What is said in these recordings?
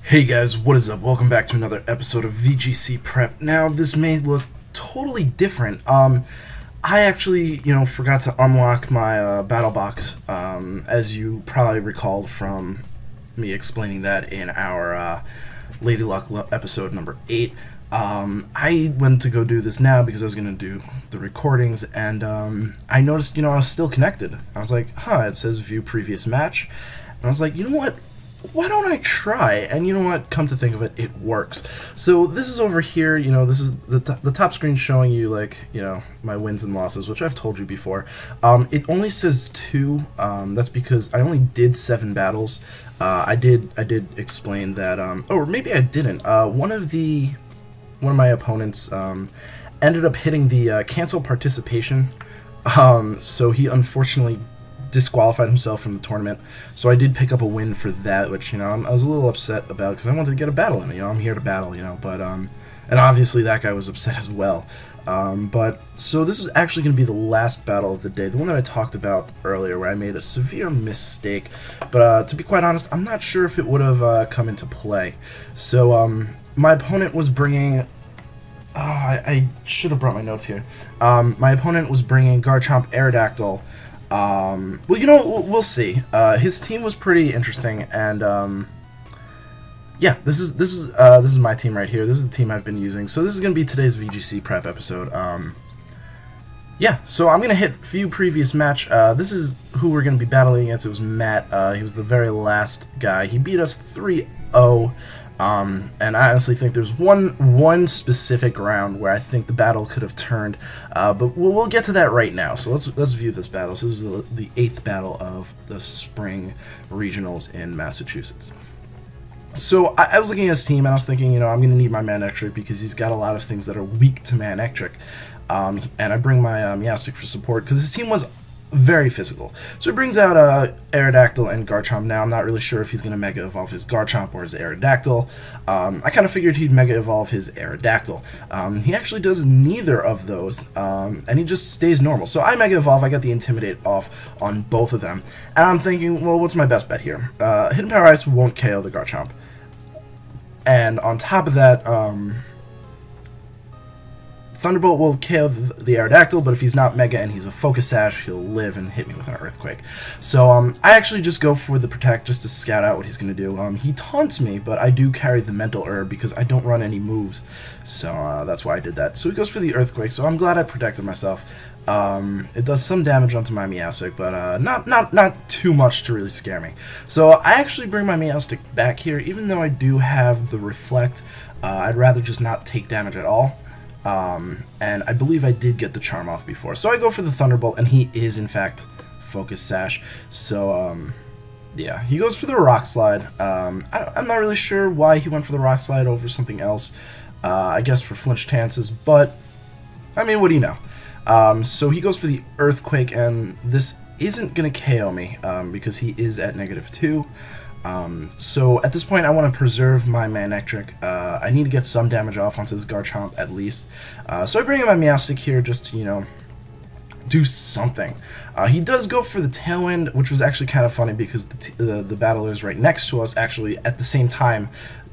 Hey guys, what is up? Welcome back to another episode of VGC Prep. Now, this may look totally different. I actually, forgot to unlock my battle box, as you probably recalled from me explaining that in our Lady Luck episode number 8. I went to go do this now because I was going to do the recordings, and I noticed, I was still connected. I was like, it says view previous match. And I was like, you know what? Why don't I try? And you know what? Come to think of it, it works. So this is over here, this is the top screen showing you, my wins and losses, which I've told you before. It only says 2. That's because I only did 7 battles. I did explain that, or maybe I didn't. One of my opponents ended up hitting the cancel participation. So he unfortunately disqualified himself from the tournament, so I did pick up a win for that, which I was a little upset about because I wanted to get a battle in. I'm here to battle, but and obviously that guy was upset as well. But so this is actually going to be the last battle of the day, the one that I talked about earlier, where I made a severe mistake. But to be quite honest, I'm not sure if it would have come into play. So my opponent was bringing. I should have brought my notes here. My opponent was bringing Garchomp Aerodactyl. Well, we'll see. His team was pretty interesting, and yeah, this is my team right here. This is the team I've been using. So this is gonna be today's VGC Prep episode. Yeah, so I'm gonna hit view previous match. This is who we're gonna be battling against. It was Matt. He was the very last guy. He beat us 3-0. And I honestly think there's one specific round where I think the battle could have turned, but we'll get to that right now. So let's view this battle. So this is the 8th battle of the spring regionals in Massachusetts. So I was looking at his team and I was thinking, I'm going to need my Manectric because he's got a lot of things that are weak to Manectric. And I bring my Meowstic for support because his team was very physical. So he brings out Aerodactyl and Garchomp. Now I'm not really sure if he's going to Mega Evolve his Garchomp or his Aerodactyl. I kind of figured he'd Mega Evolve his Aerodactyl. He actually does neither of those, and he just stays normal. So I Mega Evolve, I got the Intimidate off on both of them. And I'm thinking, well, what's my best bet here? Hidden Power Ice won't KO the Garchomp. And on top of that, Thunderbolt will KO the Aerodactyl, but if he's not Mega and he's a Focus Sash, he'll live and hit me with an Earthquake. So I actually just go for the Protect just to scout out what he's going to do. He taunts me, but I do carry the Mental Herb because I don't run any moves. So that's why I did that. So he goes for the Earthquake, so I'm glad I protected myself. It does some damage onto my Meowstic, but not too much to really scare me. So I actually bring my Meowstic back here, even though I do have the Reflect. I'd rather just not take damage at all. And I believe I did get the Charm off before. So I go for the Thunderbolt, and he is, in fact, Focus Sash. So, yeah, he goes for the Rock Slide. I'm not really sure why he went for the Rock Slide over something else. I guess for flinch chances, but, I mean, what do you know? So he goes for the Earthquake, and this isn't going to KO me, because he is at -2. So at this point I want to preserve my Manectric. I need to get some damage off onto this Garchomp at least. So I bring in my Meowstic here just to, do something. He does go for the Tailwind, which was actually kind of funny because the battlers right next to us actually at the same time,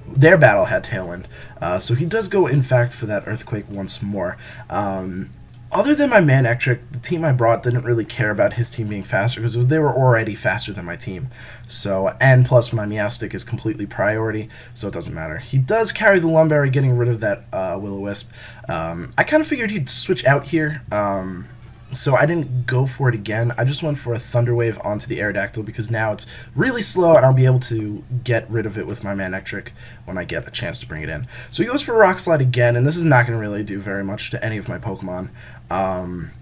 their battle had Tailwind. So he does go in fact for that Earthquake once more. Other than my Manectric, the team I brought didn't really care about his team being faster because they were already faster than my team. So, and plus my Meowstic is completely priority, so it doesn't matter. He does carry the Lumberry, getting rid of that Will-O-Wisp. I kind of figured he'd switch out here, so I didn't go for it again. I just went for a Thunder Wave onto the Aerodactyl because now it's really slow and I'll be able to get rid of it with my Manectric when I get a chance to bring it in. So he goes for Rock Slide again, and this is not going to really do very much to any of my Pokemon.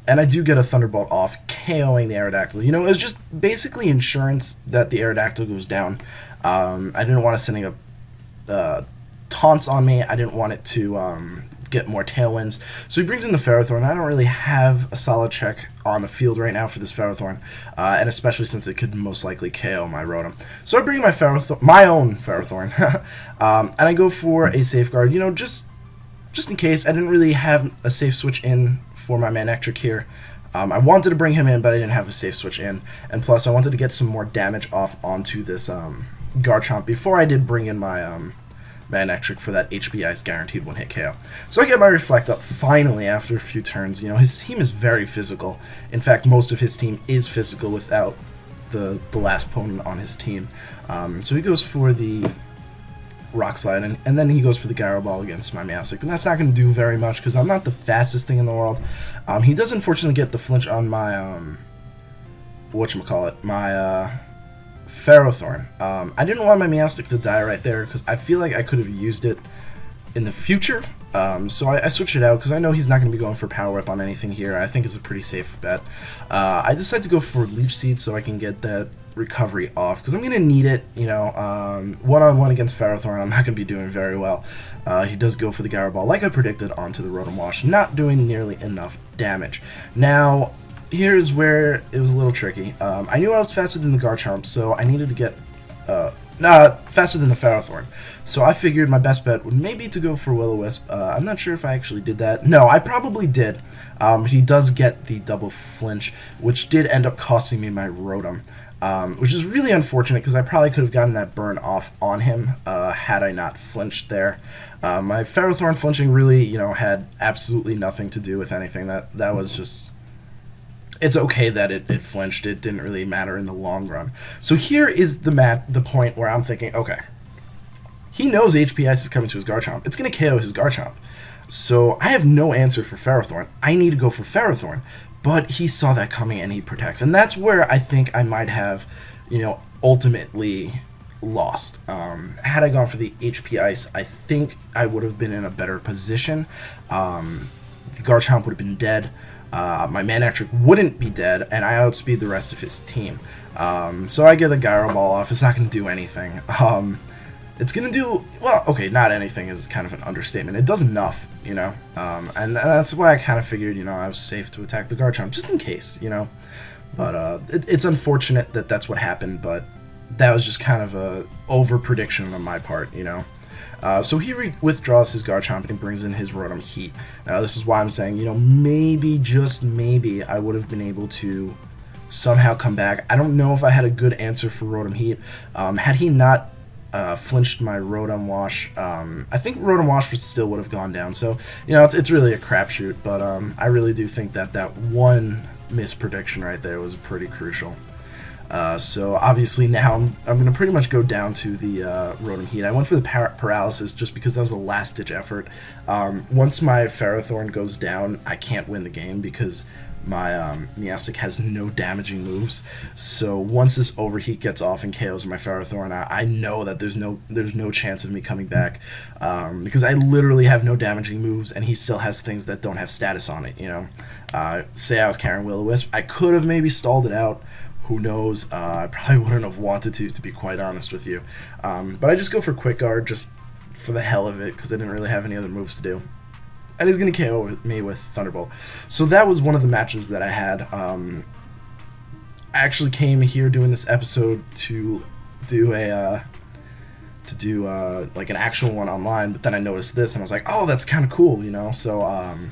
And I do get a Thunderbolt off, KOing the Aerodactyl. It was just basically insurance that the Aerodactyl goes down. I didn't want to sending up taunts on me. I didn't want it to get more Tailwinds. So he brings in the Ferrothorn. I don't really have a solid check on the field right now for this Ferrothorn, and especially since it could most likely KO my Rotom. So I bring my own Ferrothorn, and I go for a Safeguard. Just in case. I didn't really have a safe switch in for my Manectric here. I wanted to bring him in, but I didn't have a safe switch in, and plus I wanted to get some more damage off onto this Garchomp before I did bring in my Manectric for that HP Ice guaranteed one-hit KO. So I get my Reflect up finally after a few turns. You know, his team is very physical. In fact, most of his team is physical without the last opponent on his team. So he goes for the Rock Slide, and then he goes for the Gyro Ball against my Meowstic. And that's not going to do very much because I'm not the fastest thing in the world. He does unfortunately get the flinch on my, whatchamacallit, my Ferrothorn. I didn't want my Meowstic to die right there because I feel like I could have used it in the future. So I switched it out because I know he's not going to be going for Power Whip on anything here. I think it's a pretty safe bet. I decided to go for Leech Seed so I can get that recovery off because I'm going to need it, you know, one-on-one against Ferrothorn. I'm not going to be doing very well. He does go for the Gyro Ball like I predicted onto the Rotom Wash, not doing nearly enough damage. Now, here's where it was a little tricky. I knew I was faster than the Garchomp, so I needed to get faster than the Ferrothorn. So I figured my best bet would maybe to go for Will-O-Wisp. I'm not sure if I actually did that. No, I probably did. He does get the double flinch, which did end up costing me my Rotom, which is really unfortunate because I probably could have gotten that burn off on him had I not flinched there. My Ferrothorn flinching really, you know, had absolutely nothing to do with anything. That was just... It's okay that it flinched. It didn't really matter in the long run. So here is the point where I'm thinking, okay, he knows HP Ice is coming to his Garchomp. It's going to KO his Garchomp. So I have no answer for Ferrothorn. I need to go for Ferrothorn. But he saw that coming and he protects. And that's where I think I might have, you know, ultimately lost. Had I gone for the HP Ice, I think I would have been in a better position. The Garchomp would have been dead. My Manectric wouldn't be dead, and I outspeed the rest of his team. So I get a Gyro Ball off. It's not going to do anything. It's going to do, well, okay, not anything is kind of an understatement. It does enough, you know, and that's why I kind of figured, you know, I was safe to attack the Garchomp, just in case, you know. But it's unfortunate that that's what happened, but that was just kind of a over-prediction on my part, you know. So he withdraws his Garchomp and brings in his Rotom Heat. Now this is why I'm saying, you know, maybe, just maybe, I would have been able to somehow come back. I don't know if I had a good answer for Rotom Heat. Had he not flinched my Rotom Wash, I think Rotom Wash still would have gone down. So, you know, it's really a crapshoot, but I really do think that one misprediction right there was pretty crucial. So obviously now I'm going to pretty much go down to the Rotom Heat. I went for the Paralysis just because that was the last-ditch effort. Once my Ferrothorn goes down, I can't win the game because my Meowstic has no damaging moves. So once this Overheat gets off and KOs my Ferrothorn, I know that there's no chance of me coming back because I literally have no damaging moves and he still has things that don't have status on it, you know. Say I was carrying Will-O-Wisp, I could have maybe stalled it out. Who knows? I probably wouldn't have wanted to be quite honest with you. But I just go for Quick Guard just for the hell of it because I didn't really have any other moves to do. And he's going to KO me with Thunderbolt. So that was one of the matches that I had. I actually came here doing this episode to do like an actual one online, but then I noticed this and I was like, oh, that's kind of cool, you know. So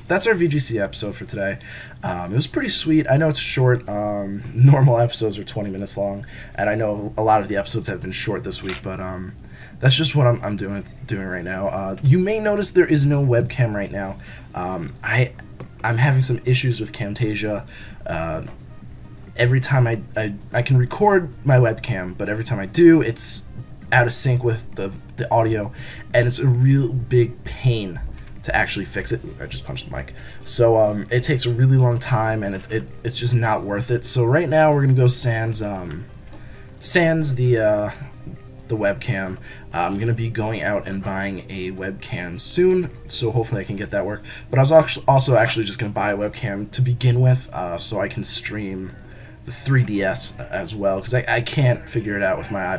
that's our VGC episode for today. It was pretty sweet. I know it's short. Normal episodes are 20 minutes long, and I know a lot of the episodes have been short this week, but that's just what I'm doing right now. You may notice there is no webcam right now. I'm having some issues with Camtasia. Every time I can record my webcam, but every time I do, it's out of sync with the audio, and it's a real big pain to actually fix it. I just punched the mic. So it takes a really long time, and it's just not worth it. So right now we're gonna go sans the webcam. I'm gonna be going out and buying a webcam soon, so hopefully I can get that work. But I was also actually just gonna buy a webcam to begin with, so I can stream the 3DS as well, because I can't figure it out with my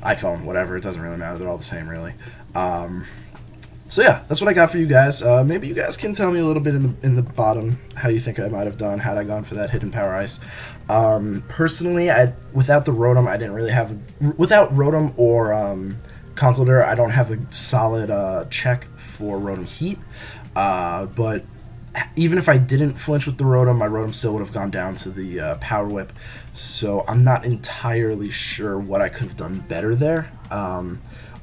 iPhone, whatever. It doesn't really matter. They're all the same, really. So yeah, that's what I got for you guys. Maybe you guys can tell me a little bit in the bottom how you think I might have done had I gone for that Hidden Power Ice. Personally, without the Rotom, I didn't really have without Rotom or Conkeldurr, I don't have a solid check for Rotom Heat. But even if I didn't flinch with the Rotom, my Rotom still would have gone down to the Power Whip. So I'm not entirely sure what I could have done better there.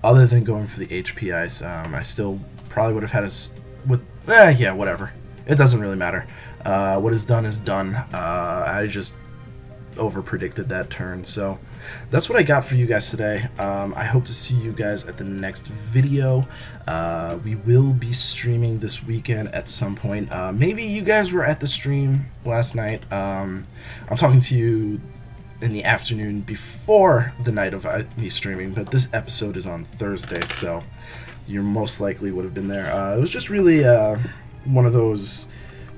Other than going for the HP Ice, I still probably would have had yeah, whatever. It doesn't really matter. What is done is done. I just over-predicted that turn. So that's what I got for you guys today. I hope to see you guys at the next video. We will be streaming this weekend at some point. Maybe you guys were at the stream last night. I'm talking to you in the afternoon before the night of me streaming, but this episode is on Thursday, so you most likely would have been there. It was just really one of those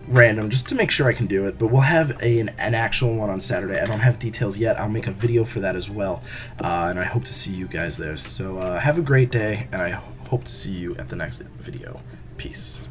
random, just to make sure I can do it, but we'll have an actual one on Saturday. I don't have details yet. I'll make a video for that as well, and I hope to see you guys there. So have a great day, and I hope to see you at the next video. Peace.